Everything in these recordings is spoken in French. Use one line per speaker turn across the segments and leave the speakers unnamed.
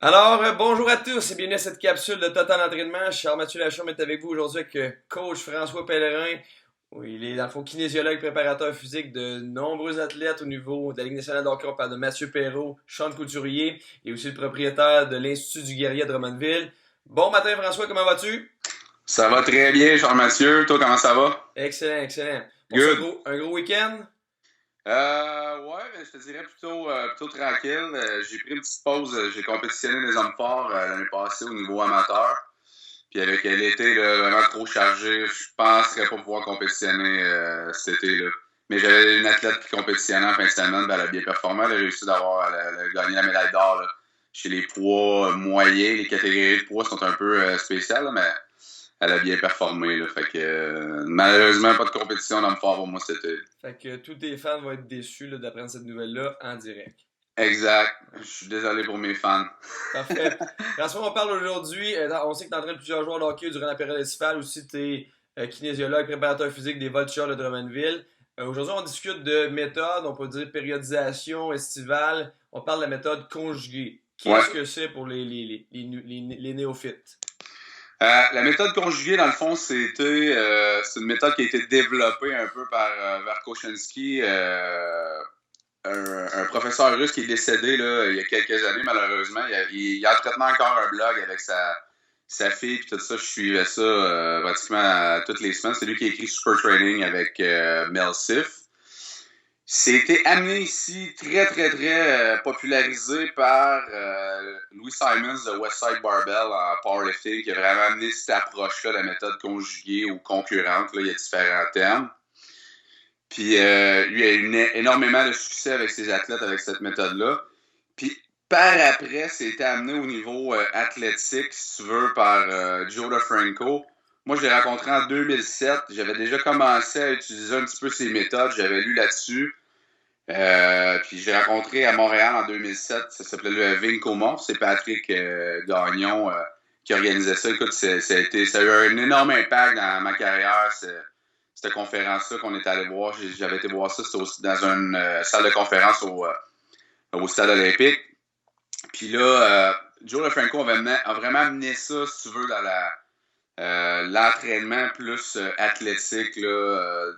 Bonjour à tous et bienvenue à cette capsule de Total Entraînement. Charles-Mathieu Lachaume est avec vous aujourd'hui avec coach François Pellerin. Oui, il est dans le fond kinésiologue, préparateur physique de nombreux athlètes au niveau de la Ligue nationale de hockey. On parle de Mathieu Perrault, Sean Couturier et aussi le propriétaire de l'Institut du guerrier à Drummondville. Bon matin François, comment vas-tu?
Ça va très bien, Jean-Mathieu. Toi, comment ça va?
Excellent, excellent. Bon, c'est un
Good.
gros week-end?
Ouais, ben, je te dirais plutôt tranquille. J'ai pris une petite pause. J'ai compétitionné les hommes forts l'année passée au niveau amateur. Puis avec l'été là, vraiment trop chargé, je penserais pas pouvoir compétitionner cet été. Là. Mais j'avais une athlète qui compétitionnait en fin de semaine, ben, elle a bien performé. Elle a réussi elle a gagné la médaille d'or là. Chez les poids moyens. Les catégories de poids sont un peu spéciales, là, mais elle a bien performé. Là. Fait que malheureusement, pas de compétition dans le fort pour moi cet été.
Fait que tous tes fans vont être déçus là, d'apprendre cette nouvelle-là en direct.
Exact. Je suis désolé pour mes fans.
Parfait. François, on parle aujourd'hui, on sait que tu entraînes plusieurs joueurs de hockey durant la période estivale, aussi tu es kinésiologue, préparateur physique des Voltigeurs de Drummondville. Aujourd'hui, on discute de méthode, on peut dire périodisation estivale, on parle de la méthode conjuguée.
Ouais.
Qu'est-ce que c'est pour les néophytes?
La méthode conjuguée, dans le fond, c'est une méthode qui a été développée un peu par Verkhoshansky, un professeur russe qui est décédé là, il y a quelques années, malheureusement. Il entretenait encore un blog avec sa fille et tout ça. Je suivais ça pratiquement toutes les semaines. C'est lui qui a écrit Super Training avec Mel Siff. C'était amené ici très popularisé par Louis Simons de Westside Barbell en powerlifting qui a vraiment amené cette approche-là, la méthode conjuguée ou concurrente. Là, il y a différents termes. Puis lui a eu énormément de succès avec ses athlètes avec cette méthode-là. Puis par après, c'était amené au niveau athlétique, si tu veux, par Joe DeFranco. Moi, je l'ai rencontré en 2007. J'avais déjà commencé à utiliser un petit peu ses méthodes. J'avais lu là-dessus. Puis je l'ai rencontré à Montréal en 2007. Ça s'appelait le Vincomont. C'est Patrick Gagnon qui organisait ça. Écoute, ça a eu un énorme impact dans ma carrière. Cette conférence-là qu'on est allé voir. J'avais été voir ça. C'était dans une salle de conférence au Stade olympique. Puis là, Joe DeFranco a vraiment amené ça, si tu veux, dans l'entraînement plus athlétique là,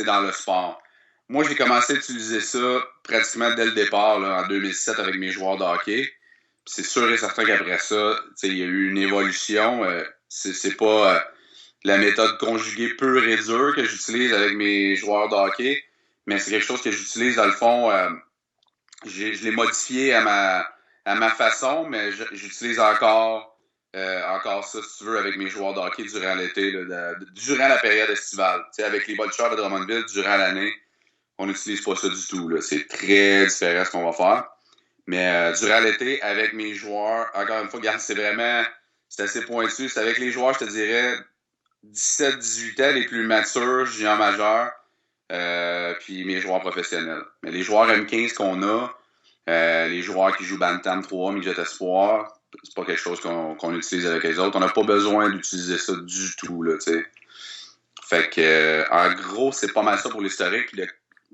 dans le sport. Moi, j'ai commencé à utiliser ça pratiquement dès le départ, là, en 2007, avec mes joueurs de hockey. Puis c'est sûr et certain qu'après ça, il y a eu une évolution. C'est pas la méthode conjuguée pure et dure que j'utilise avec mes joueurs de hockey, mais c'est quelque chose que j'utilise dans le fond. Je l'ai modifié à ma façon, mais j'utilise encore ça, si tu veux, avec mes joueurs de hockey durant l'été, là, durant la période estivale. T'sais, avec les Voltigeurs de Drummondville, durant l'année, on n'utilise pas ça du tout. Là. C'est très différent ce qu'on va faire. Mais durant l'été, avec mes joueurs, encore une fois, regarde, c'est assez pointu. C'est avec les joueurs, je te dirais, 17-18 ans, les plus matures, juniors majeurs, puis mes joueurs professionnels. Mais les joueurs M15 qu'on a, les joueurs qui jouent Bantam 3, Midget Espoir, c'est pas quelque chose qu'on utilise avec les autres. On n'a pas besoin d'utiliser ça du tout, là, tu sais. Fait que, en gros, c'est pas mal ça pour l'historique.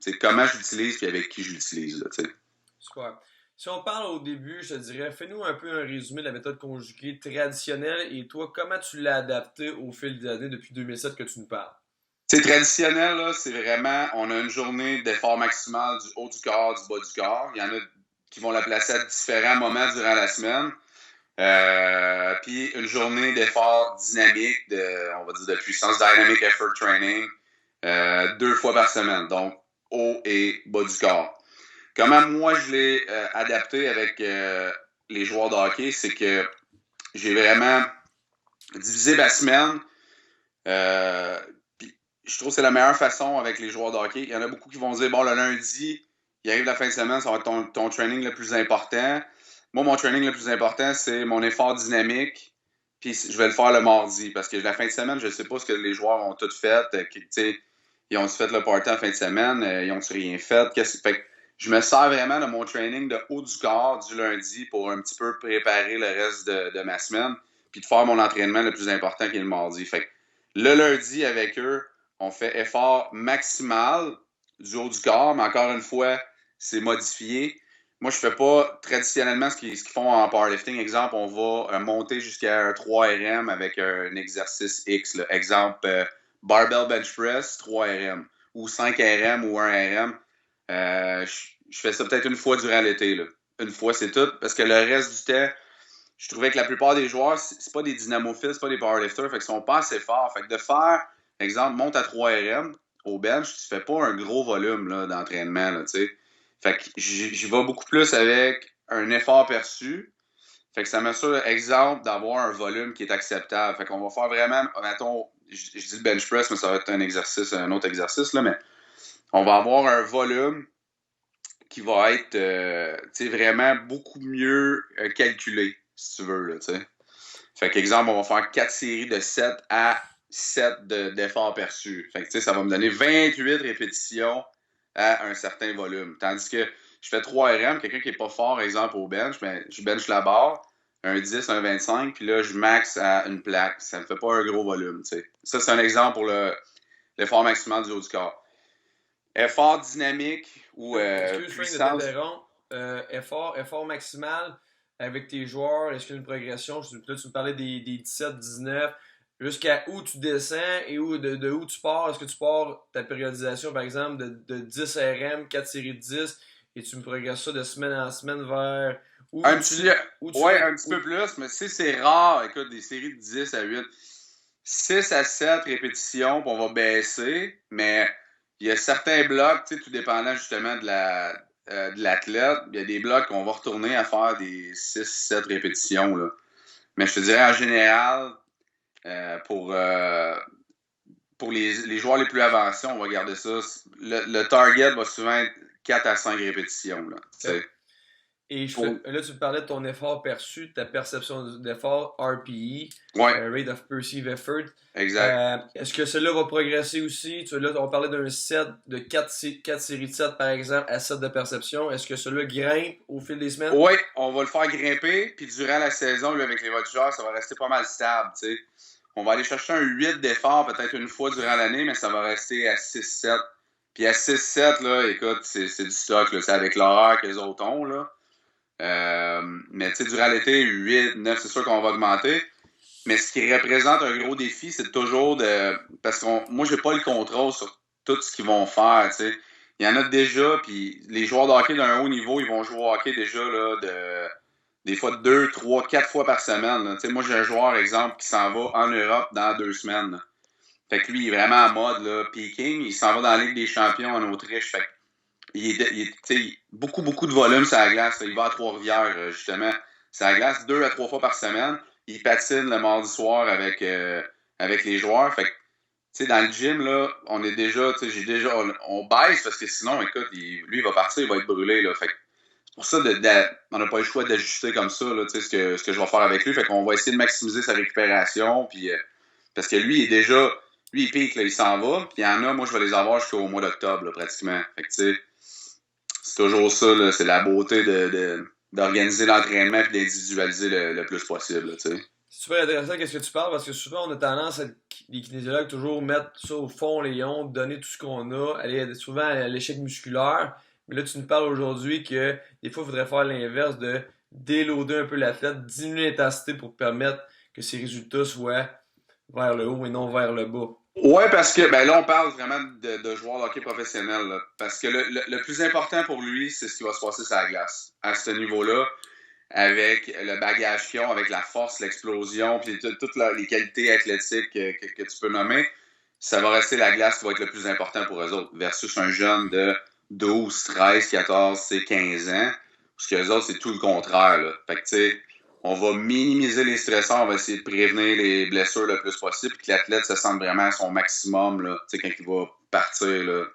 C'est comment je l'utilise et avec qui je l'utilise, là, tu sais.
Super. Si on parle au début, je te dirais, fais-nous un peu un résumé de la méthode conjuguée traditionnelle et toi, comment tu l'as adapté au fil des années depuis 2007 que tu nous parles?
C'est traditionnel, là, c'est vraiment, on a une journée d'effort maximal du haut du corps, du bas du corps. Il y en a qui vont la placer à différents moments durant la semaine. Puis une journée d'effort dynamique, on va dire de puissance, dynamic effort training, 2 fois par semaine, donc haut et bas du corps. Comment moi je l'ai adapté avec les joueurs de hockey, c'est que j'ai vraiment divisé ma semaine. Puis je trouve que c'est la meilleure façon avec les joueurs de hockey. Il y en a beaucoup qui vont dire, bon, le lundi, il arrive la fin de semaine, ça va être ton training le plus important. Moi, mon training le plus important, c'est mon effort dynamique. Puis je vais le faire le mardi. Parce que la fin de semaine, je ne sais pas ce que les joueurs ont tout fait. Ils ont fait le party en fin de semaine. Ils ont rien fait. Fait que je me sers vraiment de mon training de haut du corps du lundi pour un petit peu préparer le reste de ma semaine. Puis de faire mon entraînement le plus important qui est le mardi. Fait que le lundi, avec eux, on fait effort maximal du haut du corps. Mais encore une fois, c'est modifié. moi, je fais pas traditionnellement ce qu'ils font en powerlifting. Exemple, on va monter jusqu'à un 3 RM avec un exercice X. Là. Exemple, barbell bench press, 3 RM. Ou 5 RM ou 1 RM. Je fais ça peut-être une fois durant l'été. Là. Une fois, c'est tout. Parce que le reste du temps, je trouvais que la plupart des joueurs, c'est pas des dynamophiles, c'est pas des powerlifters. Fait qu'ils sont pas assez forts. Fait que de faire, exemple, monte à 3 RM au bench, tu fais pas un gros volume là, d'entraînement. Là, tu sais. Fait que j'y vais beaucoup plus avec un effort perçu. Fait que ça m'assure, exemple, d'avoir un volume qui est acceptable. Fait qu'on va faire vraiment, mettons, je dis le bench press, mais ça va être un autre exercice, là, mais on va avoir un volume qui va être vraiment beaucoup mieux calculé, si tu veux. Là, t'sais. Fait qu'exemple, on va faire 4 séries de 7 à 7 d'efforts perçus. Fait que ça va me donner 28 répétitions à un certain volume. Tandis que je fais 3 RM, quelqu'un qui n'est pas fort, exemple, au bench, ben, je bench la barre, un 10, un 25, puis là, je max à une plaque. Ça ne me fait pas un gros volume. T'sais. Ça, c'est un exemple pour l'effort maximal du haut du corps. Effort dynamique ou
Excuse, Frank, de
puissance.
t'interrompre. Effort maximal avec tes joueurs, est-ce qu'il y a une progression? Là, tu me parlais des 17-19. Jusqu'à où tu descends et de où tu pars? Est-ce que tu pars ta périodisation, par exemple, de 10 RM, 4 séries de 10, et tu me progresses ça de semaine en semaine vers où
Un
tu,
petit,
où tu
ouais, un petit peu plus, mais c'est rare. Écoute, des séries de 10 à 8. 6 à 7 répétitions, puis on va baisser, mais il y a certains blocs, tout dépendant justement de l'athlète, il y a des blocs qu'on va retourner à faire des 6-7 répétitions. Là. Mais je te dirais en général, euh, pour, euh, pour les joueurs les plus avancés, on va garder ça. Le target va souvent être 4 à 5 répétitions. Là,
fais? Et
pour,
là, tu me parlais de ton effort perçu, ta perception d'effort, RPE,
ouais,
Rate of Perceived Effort.
exact.
Est-ce que cela va progresser aussi? Là, on parlait d'un set de 4 séries de 7, par exemple, à 7 de perception. Est-ce que cela grimpe au fil des semaines?
Oui, on va le faire grimper, puis durant la saison, là, avec les voltigeurs, ça va rester pas mal stable. T'sais. On va aller chercher un 8 d'effort peut-être une fois durant l'année, mais ça va rester à 6-7. Puis à 6-7, là, écoute, c'est du stock. C'est avec l'horaire que les autres ont. Là. Mais durant l'été, 8, 9, c'est sûr qu'on va augmenter. Mais ce qui représente un gros défi, c'est toujours de. Parce que moi, j'ai pas le contrôle sur tout ce qu'ils vont faire. T'sais. Il y en a déjà, puis les joueurs de hockey d'un haut niveau, ils vont jouer au hockey déjà là, des fois 2, 3, 4 fois par semaine. Là. Moi, j'ai un joueur, exemple, qui s'en va en Europe dans 2 semaines. Là. Fait que lui, il est vraiment en mode là, peaking. Il s'en va dans la Ligue des champions en Autriche. Fait que il est beaucoup, beaucoup de volume sur la glace. Là. Il va à Trois-Rivières, justement. Sur la glace 2 à 3 fois par semaine. Il patine le mardi soir avec les joueurs. Fait que, dans le gym, là, on est déjà, on baisse parce que sinon, écoute, lui, il va partir, il va être brûlé, là. Fait que, c'est pour ça, on n'a pas le choix d'ajuster comme ça, là, ce que je vais faire avec lui. Fait qu'on va essayer de maximiser sa récupération, puis, parce que lui, il pique, là, il s'en va, puis il y en a, moi, je vais les avoir jusqu'au mois d'octobre, là, pratiquement. Fait que, tu sais, c'est toujours ça, là, c'est la beauté d'organiser l'entraînement et d'individualiser le plus possible, tu sais.
C'est super intéressant qu'est-ce que tu parles parce que souvent on a tendance les kinésiologues toujours mettre ça au fond, les ondes, donner tout ce qu'on a, aller souvent à l'échec musculaire. Mais là, tu nous parles aujourd'hui que des fois, il faudrait faire l'inverse de déloader un peu l'athlète, diminuer l'intensité pour permettre que ses résultats soient vers le haut et non vers le bas.
Ouais, parce que ben là, on parle vraiment de joueurs de hockey professionnels. Là, parce que le plus important pour lui, c'est ce qui va se passer sur la glace. À ce niveau-là, avec le bagage qu'ils ont, avec la force, l'explosion, puis toutes les qualités athlétiques que tu peux nommer, ça va rester la glace qui va être le plus important pour eux autres, versus un jeune de 12, 13, 14, 15 ans, parce que les autres, c'est tout le contraire. Là. Fait que, tu sais, on va minimiser les stresseurs, on va essayer de prévenir les blessures le plus possible, puis que l'athlète se sente vraiment à son maximum là, quand il va partir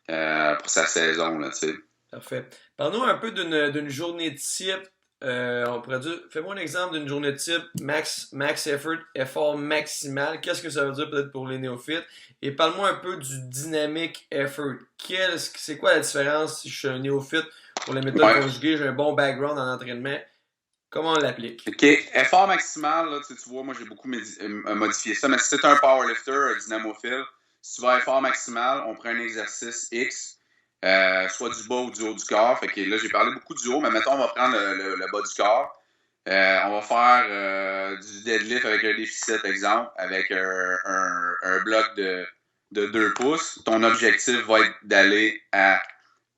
là, pour sa saison. Là,
Parfait. Parlons un peu d'une journée type. On pourrait dire, fais-moi un exemple d'une journée type, max effort, effort maximal. Qu'est-ce que ça veut dire peut-être pour les néophytes? Et parle-moi un peu du dynamic effort. C'est quoi la différence si je suis un néophyte pour les méthodes
Ouais.
conjuguées, j'ai un bon background en entraînement? Comment on l'applique?
OK. Effort maximal, là, tu vois, moi j'ai beaucoup modifié ça, mais si c'est un powerlifter, un dynamophile, si tu vas à effort maximal, on prend un exercice X. soit du bas ou du haut du corps. Fait que là, j'ai parlé beaucoup du haut, mais mettons, on va prendre le bas du corps. On va faire du deadlift avec un déficit, exemple, avec un bloc de 2 pouces. Ton objectif va être d'aller à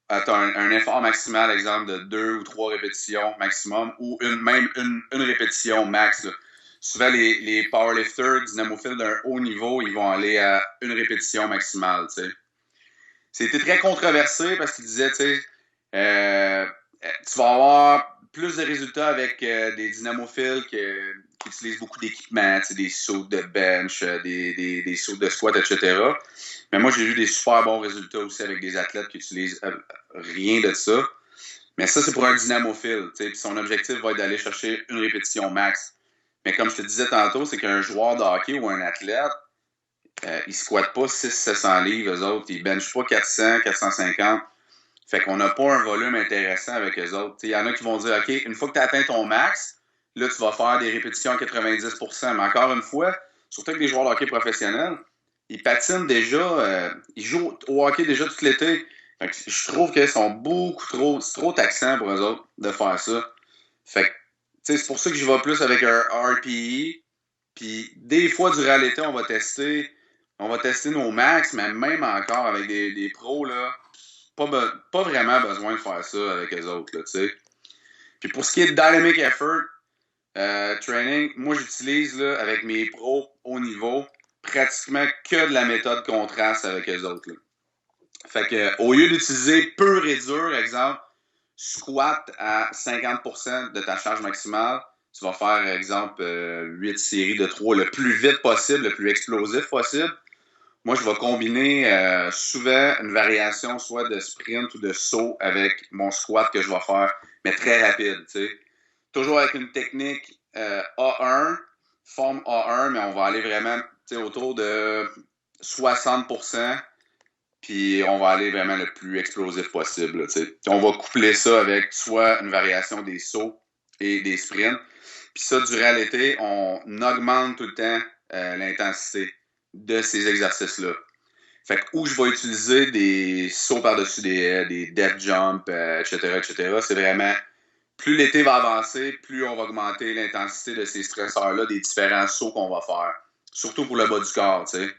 un effort maximal, exemple, de 2 ou 3 répétitions maximum, ou même une répétition max. Là. Souvent, les powerlifters dynamophiles d'un haut niveau, ils vont aller à une répétition maximale. T'sais. C'était très controversé parce qu'il disait, tu sais, tu vas avoir plus de résultats avec des dynamophiles qui utilisent beaucoup d'équipements, des sauts de bench, des sauts de squat, etc. Mais moi, j'ai vu des super bons résultats aussi avec des athlètes qui utilisent rien de ça. Mais ça, c'est pour un dynamophile. Puis son objectif va être d'aller chercher une répétition max. Mais comme je te disais tantôt, c'est qu'un joueur de hockey ou un athlète, ils squattent pas 600-700 livres, eux autres. Ils benchent pas 400, 450. Fait qu'on n'a pas un volume intéressant avec eux autres. Il y en a qui vont dire, OK, une fois que tu as atteint ton max, là, tu vas faire des répétitions à 90%. Mais encore une fois, surtout avec les joueurs de hockey professionnels, ils patinent déjà, ils jouent au hockey déjà tout l'été. Fait que je trouve qu'ils sont c'est trop taxant pour eux autres de faire ça. Fait que, c'est pour ça que je vais plus avec un RPE. Puis des fois, durant l'été, on va tester nos max, mais même encore avec des pros, là, pas vraiment besoin de faire ça avec eux autres, là, tu sais. Puis pour ce qui est de dynamic effort training, moi j'utilise là, avec mes pros haut niveau pratiquement que de la méthode contraste avec eux autres. Là. Fait que au lieu d'utiliser pur et dur, exemple, squat à 50% de ta charge maximale, tu vas faire, exemple, 8 séries de 3 le plus vite possible, le plus explosif possible. Moi, je vais combiner souvent une variation soit de sprint ou de saut avec mon squat que je vais faire, mais très rapide. T'sais. Toujours avec une technique A1, forme A1, mais on va aller vraiment autour de 60%, puis on va aller vraiment le plus explosif possible. Là, on va coupler ça avec soit une variation des sauts et des sprints. Puis ça, durant l'été, on augmente tout le temps l'intensité de ces exercices-là. Fait que où je vais utiliser des sauts par-dessus des haies, des death jumps, etc., c'est vraiment, plus l'été va avancer, plus on va augmenter l'intensité de ces stresseurs-là, des différents sauts qu'on va faire. Surtout pour le bas du corps, tu sais.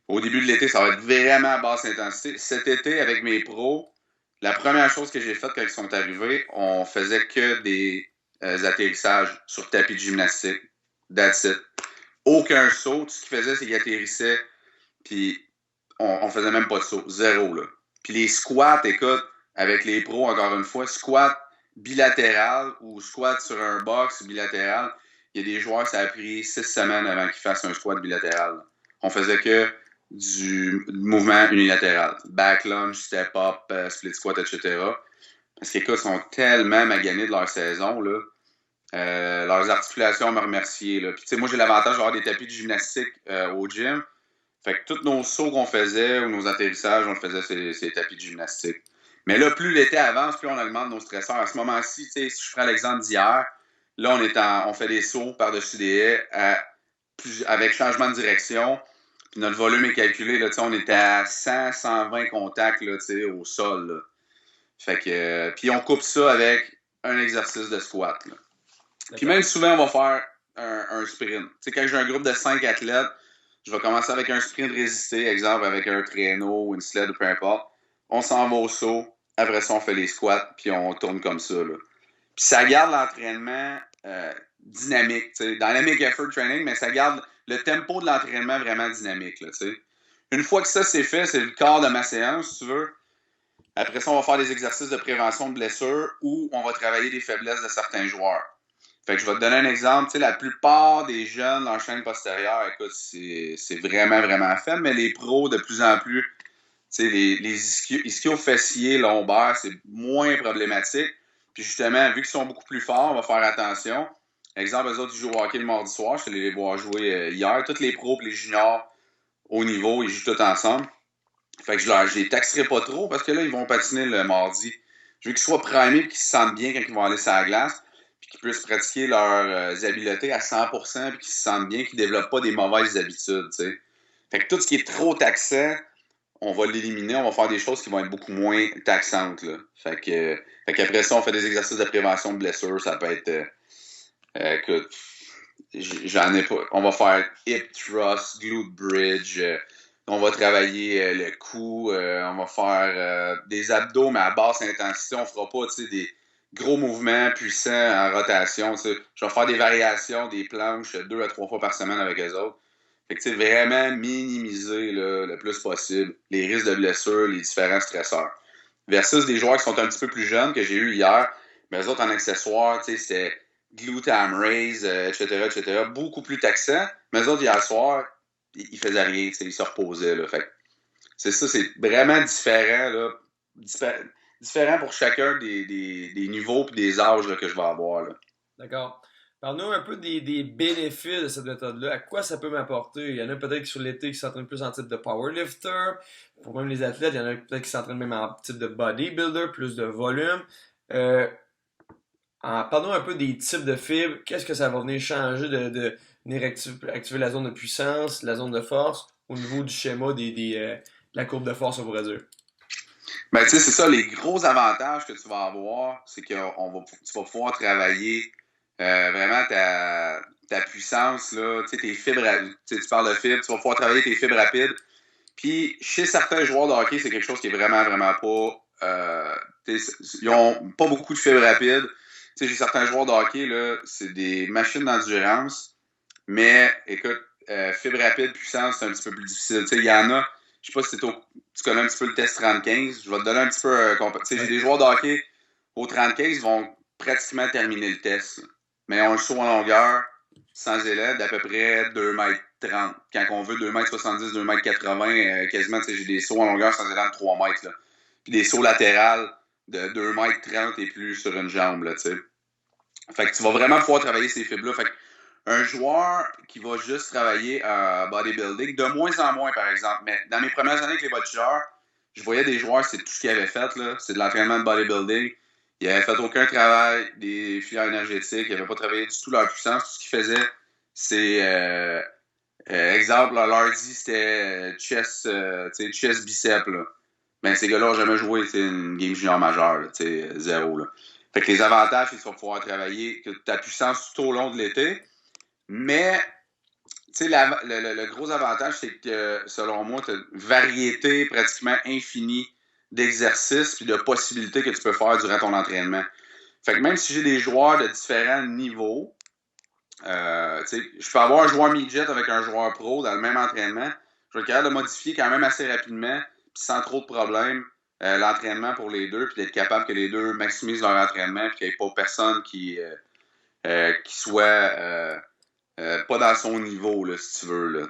Au début de l'été, ça va être vraiment à basse intensité. Cet été, avec mes pros, la première chose que j'ai faite quand ils sont arrivés, on faisait que des atterrissages sur tapis de gymnastique. That's it. Aucun saut. Tout ce qu'ils faisaient, c'est qu'ils atterrissaient, puis on faisait même pas de saut. Zéro, là. Puis les squats, écoute, avec les pros, encore une fois, squat bilatéral ou squat sur un box bilatéral, il y a des joueurs, ça a pris 6 semaines avant qu'ils fassent un squat bilatéral. On faisait que du mouvement unilatéral. Back lunge, step up, split squat, etc. Parce qu'écoute, ils sont tellement maganés de leur saison, là. Leurs articulations me remercier. Là. Puis, moi, j'ai l'avantage d'avoir des tapis de gymnastique au gym. Fait que tous nos sauts qu'on faisait ou nos atterrissages, on le faisait sur ces tapis de gymnastique. Mais là, plus l'été avance, plus on augmente nos stresseurs. À ce moment-ci, si je prends l'exemple d'hier, là, on fait des sauts par-dessus des haies avec changement de direction. Puis notre volume est calculé. Là, on était à 100, 120 contacts là, au sol. Là. Fait que, puis on coupe ça avec un exercice de squat. Là. Puis même souvent, on va faire un sprint. T'sais, quand j'ai un groupe de 5 athlètes, je vais commencer avec un sprint résisté, exemple avec un traîneau ou une sled ou peu importe. On s'en va au saut. Après ça, on fait les squats, puis on tourne comme ça. Là. Puis ça garde l'entraînement dynamique. Dynamic effort training, mais ça garde le tempo de l'entraînement vraiment dynamique. Là, une fois que ça c'est fait, c'est le quart de ma séance, si tu veux. Après ça, on va faire des exercices de prévention de blessures ou on va travailler les faiblesses de certains joueurs. Fait que je vais te donner un exemple. La plupart des jeunes dans la chaîne postérieure, écoute, c'est vraiment, vraiment faible, mais les pros, de plus en plus, les ischio-fessiers lombaires, c'est moins problématique. Puis justement, vu qu'ils sont beaucoup plus forts, on va faire attention. Exemple, eux autres, ils jouent au hockey le mardi soir. Je suis allé les voir jouer hier. Tous les pros et les juniors au niveau, ils jouent tous ensemble. Fait que je les taxerai pas trop parce que là, ils vont patiner le mardi. Je veux qu'ils soient primés et qu'ils se sentent bien quand ils vont aller sur la glace. Puis qu'ils puissent pratiquer leurs habiletés à 100% puis qu'ils se sentent bien, qu'ils ne développent pas des mauvaises habitudes. T'sais. Fait que tout ce qui est trop taxant, on va l'éliminer, on va faire des choses qui vont être beaucoup moins taxantes. Là. Fait qu'après ça, on fait des exercices de prévention de blessures. Ça peut être, écoute, j'en ai pas. On va faire hip thrust, glute bridge. On va travailler le cou. On va faire des abdos, mais à basse intensité. On fera pas, des gros mouvements puissants en rotation. T'sais. Je vais faire des variations, des planches 2 à 3 fois par semaine avec eux autres. Fait que, vraiment minimiser là, le plus possible les risques de blessure, les différents stresseurs. Versus des joueurs qui sont un petit peu plus jeunes, que j'ai eu hier, mais eux autres en accessoires, c'était glute ham raise, etc., etc. Beaucoup plus taxant. Mais eux autres, hier soir, ils faisaient rien, ils se reposaient. Là. Fait que c'est ça, c'est vraiment différent, là. Différent pour chacun des niveaux et des âges là, que je vais avoir. Là.
D'accord. Parle-nous un peu des bénéfices de cette méthode-là. À quoi ça peut m'apporter? Il y en a peut-être qui sur l'été qui s'entraînent plus en type de powerlifter. Pour même les athlètes, il y en a peut-être qui s'entraînent même en type de bodybuilder, plus de volume. Parlons un peu des types de fibres. Qu'est-ce que ça va venir changer de venir activer la zone de puissance, la zone de force, au niveau du schéma de la courbe de force, on pourrait dire?
Ben, tu sais, c'est ça, les gros avantages que tu vas avoir, c'est que tu vas pouvoir travailler vraiment ta puissance, là, tu sais, tes fibres, tu parles de fibres, tu vas pouvoir travailler tes fibres rapides. Puis, chez certains joueurs de hockey, c'est quelque chose qui est vraiment, vraiment pas... ils ont pas beaucoup de fibres rapides. Tu sais, j'ai certains joueurs de hockey, là, c'est des machines d'endurance, mais, écoute, fibres rapides, puissance, c'est un petit peu plus difficile. Tu sais, il y en a, je sais pas si tu connais un petit peu le test 35, je vais te donner un petit peu... tu sais, j'ai des joueurs de hockey au 35, ils vont pratiquement terminer le test. Mais ils ont un saut en longueur, sans élève, d'à peu près 2,30 m. Quand on veut 2,70 m, 2,80 m, quasiment, j'ai des sauts en longueur sans élève de 3 mètres. Là. Puis des sauts latérales de 2,30 m et plus sur une jambe. Là, t'sais. Fait que tu vas vraiment pouvoir travailler ces fibres-là. Fait que un joueur qui va juste travailler à bodybuilding, de moins en moins, par exemple. Mais dans mes premières années avec les voltigeurs, je voyais des joueurs, c'est tout ce qu'ils avaient fait. Là. C'est de l'entraînement de bodybuilding. Ils n'avaient fait aucun travail des filières énergétiques. Ils n'avaient pas travaillé du tout leur puissance. Tout ce qu'ils faisaient, c'est... exemple, là, l'hardy, c'était chest bicep. Là. Ben, ces gars-là n'ont jamais joué une game junior majeure. Là, zéro. Là. Fait que les avantages, c'est qu'ils vont pouvoir travailler que ta puissance tout au long de l'été. Mais, tu sais, le gros avantage, c'est que, selon moi, tu as une variété pratiquement infinie d'exercices et de possibilités que tu peux faire durant ton entraînement. Fait que même si j'ai des joueurs de différents niveaux, je peux avoir un joueur midget avec un joueur pro dans le même entraînement. Je vais être capable de modifier quand même assez rapidement, puis sans trop de problèmes, l'entraînement pour les deux, puis d'être capable que les deux maximisent leur entraînement, puis qu'il n'y ait pas personne qui soit pas dans son niveau, là, si tu veux. Là,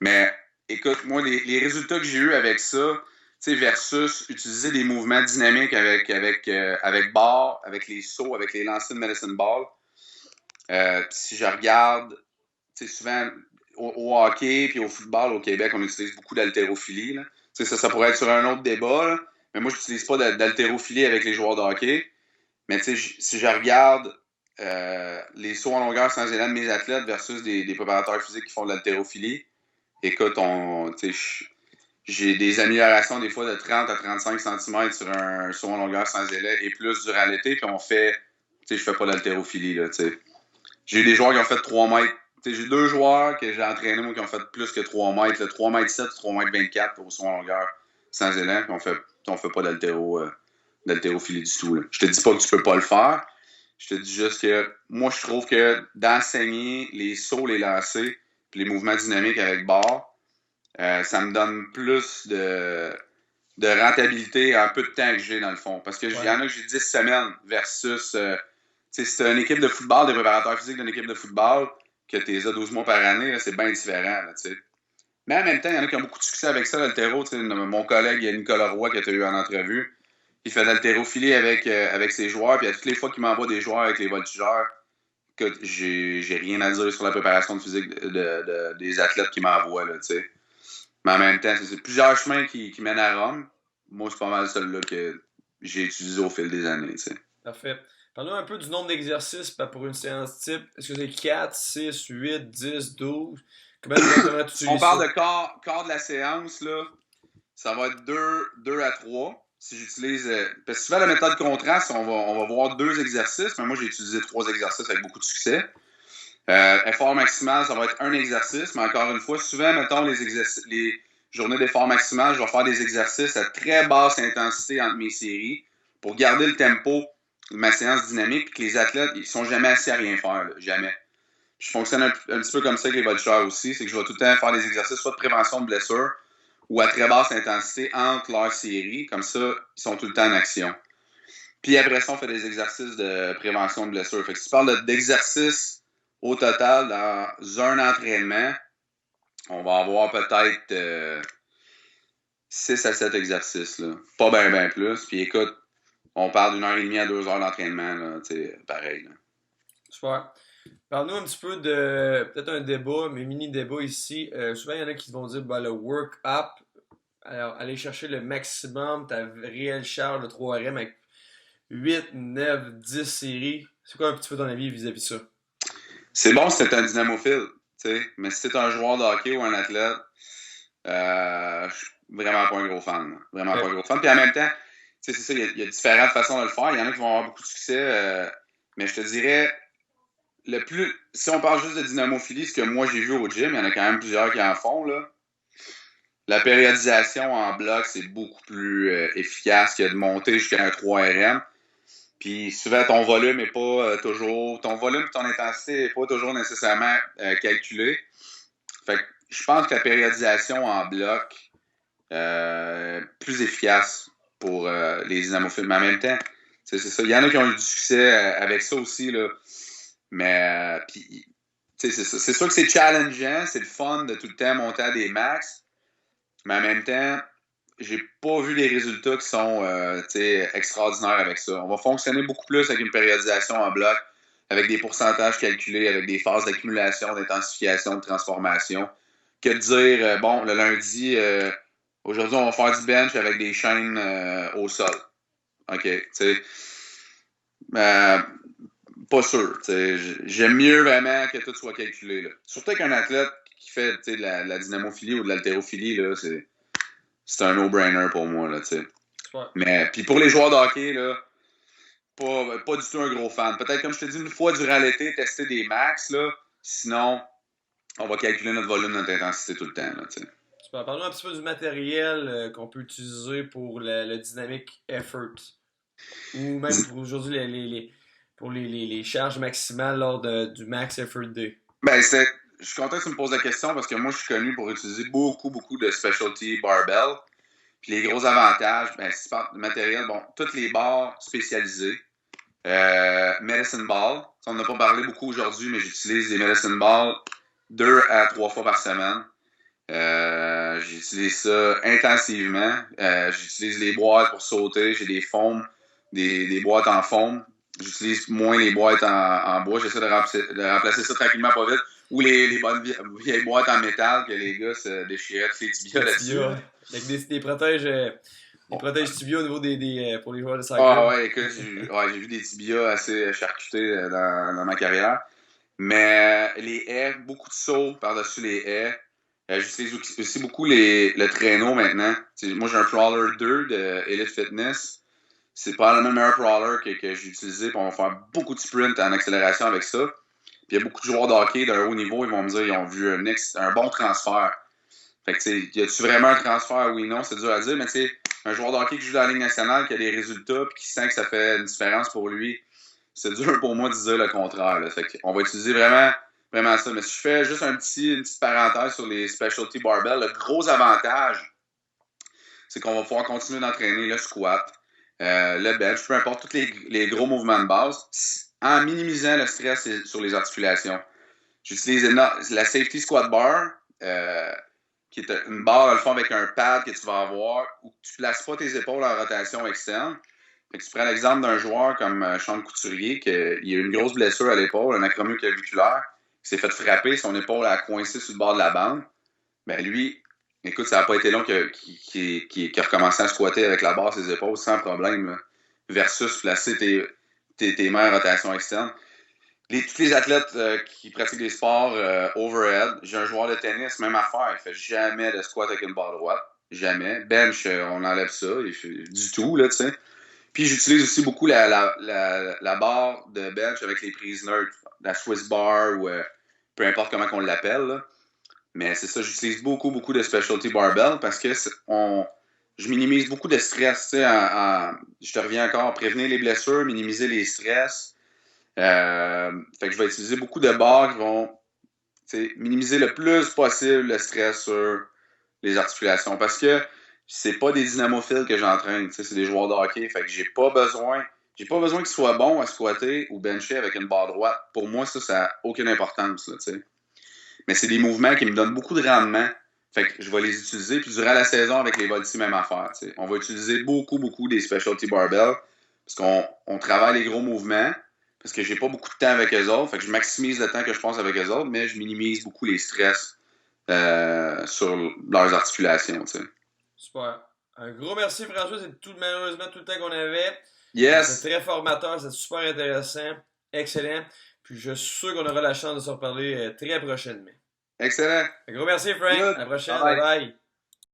mais écoute, moi, les résultats que j'ai eus avec ça, versus utiliser des mouvements dynamiques avec barre, avec les sauts, avec les lancers de medicine ball. Si je regarde, souvent au hockey puis au football au Québec, on utilise beaucoup d'haltérophilie. Là. Ça pourrait être sur un autre débat, là, mais moi, je n'utilise pas d'haltérophilie avec les joueurs de hockey. Mais si je regarde les sauts en longueur sans élan de mes athlètes versus des préparateurs physiques qui font de l'haltérophilie, écoute, j'ai des améliorations des fois de 30 à 35 cm sur un saut en longueur sans élan et plus durant l'été, puis on fait, je fais pas d'haltérophilie, là, J'ai eu des joueurs qui ont fait 3 mètres. J'ai 2 joueurs que j'ai entraînés, moi, qui ont fait plus que 3 mètres, 3 mètres 7, 3 mètres 24 au saut en longueur sans élan, puis on fait pas d'haltérophilie du tout, là. Je te dis pas que tu peux pas le faire, je te dis juste que moi, je trouve que d'enseigner les sauts, les lancers, puis les mouvements dynamiques avec barre, ça me donne plus de rentabilité en peu de temps que j'ai, dans le fond. Parce qu'il y en a que j'ai 10 semaines versus... si tu as une équipe de football, des préparateurs physiques d'une équipe de football, que tu les as 12 mois par année, là, c'est bien différent. Là, mais en même temps, il y en a qui ont beaucoup de succès avec ça, l'haltéro. Mon collègue Nicolas Roy, que tu as eu en entrevue, il fait de l'haltérophilie avec ses joueurs, puis à toutes les fois qu'il m'envoie des joueurs avec les voltigeurs, que j'ai rien à dire sur la préparation de physique des athlètes qu'il m'envoie. Là, mais en même temps, c'est plusieurs chemins qui mènent à Rome. Moi, c'est pas mal celui-là que j'ai utilisé au fil des années. T'sais.
Parfait. Parlons un peu du nombre d'exercices pour une séance type. Est-ce que c'est 4, 6, 8, 10, 12? Combien de temps tu
on parle de corps de la séance, là. ça va être 2 à 3. Si j'utilise. Parce que souvent, la méthode contraste, on va voir 2 exercices, mais moi, j'ai utilisé 3 exercices avec beaucoup de succès. Effort maximal, ça va être un exercice, mais encore une fois, souvent, mettons, les journées d'effort maximal, je vais faire des exercices à très basse intensité entre mes séries pour garder le tempo de ma séance dynamique, puis que les athlètes, ils sont jamais assis à rien faire, là, jamais. Je fonctionne un petit peu comme ça avec les voltigeurs aussi, c'est que je vais tout le temps faire des exercices soit de prévention de blessure ou à très basse intensité entre leurs séries, comme ça, ils sont tout le temps en action. Puis après ça, on fait des exercices de prévention de blessure. Fait que si tu parles d'exercices au total, dans un entraînement, on va avoir peut-être 6 à 7 exercices. Là. Pas bien plus. Puis écoute, on parle d'1h30 à 2 heures d'entraînement. Là, pareil. Là.
Super. Parle-nous un petit peu de peut-être un débat, mais mini débat ici. Souvent, il y en a qui vont dire le work-up. Alors, aller chercher le maximum, ta réelle charge de 3RM avec 8, 9, 10 séries. C'est quoi un petit peu ton avis vis-à-vis de ça?
C'est bon si t'es un dynamophile, mais si t'es un joueur de hockey ou un athlète, je suis vraiment pas un gros fan. Là. Vraiment pas un gros fan. Puis en même temps, c'est ça, il y a différentes façons de le faire. Il y en a qui vont avoir beaucoup de succès, mais je te dirais, si on parle juste de dynamophilie, ce que moi j'ai vu au gym, il y en a quand même plusieurs qui en font, là. La périodisation en bloc, c'est beaucoup plus efficace que de monter jusqu'à un 3RM. Puis souvent, ton volume n'est pas toujours. Ton volume et ton intensité n'est pas toujours nécessairement calculé. Fait que je pense que la périodisation en bloc plus efficace pour les dynamophiles. Mais en même temps, c'est ça. Il y en a qui ont eu du succès avec ça aussi, là. Mais puis, c'est ça. C'est sûr que c'est challengeant, c'est le fun de tout le temps monter à des max. Mais en même temps, j'ai pas vu les résultats qui sont extraordinaires avec ça. On va fonctionner beaucoup plus avec une périodisation en bloc, avec des pourcentages calculés, avec des phases d'accumulation, d'intensification, de transformation, que de dire, bon, le lundi, aujourd'hui, on va faire du bench avec des chaînes au sol. OK, tu sais. Pas sûr. J'aime mieux vraiment que tout soit calculé. Là. Surtout qu'un athlète qui fait de la dynamophilie ou de l'haltérophilie, là, c'est un no-brainer pour moi. Là,
Ouais.
Mais puis pour les joueurs de hockey, là, pas du tout un gros fan. Peut-être, comme je te dis, une fois durant l'été, tester des max. Là, sinon, on va calculer notre volume, notre intensité tout le temps. Là,
Super. Parle-nous un petit peu du matériel qu'on peut utiliser pour le dynamic effort. Ou même pour aujourd'hui pour les charges maximales lors du max effort day.
Ben, je suis content que tu me poses la question parce que moi, je suis connu pour utiliser beaucoup de specialty barbell. Puis les gros avantages, ben, si tu parles de matériel, bon, toutes les barres spécialisées. Medicine ball. On n'a pas parlé beaucoup aujourd'hui, mais j'utilise des medicine balls 2 à 3 fois par semaine. J'utilise ça intensivement. J'utilise les boîtes pour sauter. J'ai des foams, des boîtes en foam. J'utilise moins les boîtes en bois. J'essaie de remplacer ça tranquillement, pas vite. Ou les bonnes vieilles boîtes en métal que les gars se déchiraient tous les tibias là-dessus.
Avec des protèges. Des protèges tibias au niveau pour les joueurs de soccer.
Ah ouais, écoute, j'ai vu des tibias assez charcutés dans ma carrière. Mais les haies, beaucoup de sauts par-dessus les haies. J'utilise aussi beaucoup le traîneau maintenant. Moi, j'ai un crawler 2 de Elite Fitness. C'est pas le meilleur crawler que j'ai utilisé. On va faire beaucoup de sprint en accélération avec ça. Puis il y a beaucoup de joueurs de hockey d'un haut niveau, ils vont me dire qu'ils ont vu un bon transfert. Fait que, tu sais, y a-tu vraiment un transfert? Oui, non, c'est dur à dire. Mais tu sais, un joueur de hockey qui joue dans la Ligue nationale, qui a des résultats, puis qui sent que ça fait une différence pour lui, c'est dur pour moi de dire le contraire. Là. Fait qu'on va utiliser vraiment ça. Mais si je fais juste une petite parenthèse sur les specialty barbell, le gros avantage, c'est qu'on va pouvoir continuer d'entraîner le squat, le bench, peu importe, tous les gros mouvements de base, en minimisant le stress sur les articulations. J'utilise la safety squat bar, qui est une barre, dans le fond, avec un pad que tu vas avoir, où tu ne places pas tes épaules en rotation externe. Fait que tu prends l'exemple d'un joueur comme Sean Couturier, qui a eu une grosse blessure à l'épaule, un acromioclaviculaire, qui s'est fait frapper, son épaule a coincé sur le bord de la bande. Ben lui, écoute, ça n'a pas été long qu'il a recommencé à squatter avec la barre ses épaules sans problème, là, versus placer tes mains en rotation externe. Tous les athlètes qui pratiquent des sports overhead, j'ai un joueur de tennis, même affaire, il fait jamais de squat avec une barre droite. Jamais. Bench, on enlève ça, du tout, là, tu sais. Puis j'utilise aussi beaucoup la barre de bench avec les prises neutres, la Swiss bar ou peu importe comment on l'appelle, là. Mais c'est ça, j'utilise beaucoup, beaucoup de specialty barbell parce que je minimise beaucoup de stress, tu sais, je te reviens encore, prévenir les blessures, minimiser les stress. Fait que je vais utiliser beaucoup de barres qui vont minimiser le plus possible le stress sur les articulations. Parce que c'est pas des dynamophiles que j'entraîne, c'est des joueurs de hockey. Fait que j'ai pas besoin qu'ils soient bons à squatter ou bencher avec une barre droite. Pour moi, ça n'a aucune importance. Là, mais c'est des mouvements qui me donnent beaucoup de rendement. Fait que je vais les utiliser. Puis durant la saison, avec les voltis, même affaire. On va utiliser beaucoup, beaucoup des specialty barbell. Parce qu'on travaille les gros mouvements. Parce que j'ai pas beaucoup de temps avec eux autres. Fait que je maximise le temps que je passe avec eux autres, mais je minimise beaucoup les stress sur leurs articulations. T'sais.
Super. Un gros merci, François. C'est malheureusement tout le temps qu'on avait.
Yes!
C'est très formateur, c'est super intéressant. Excellent. Puis je suis sûr qu'on aura la chance de se reparler très prochainement.
Excellent!
Un gros merci, Frank.
Good.
À la prochaine.
Bye.
Bye bye.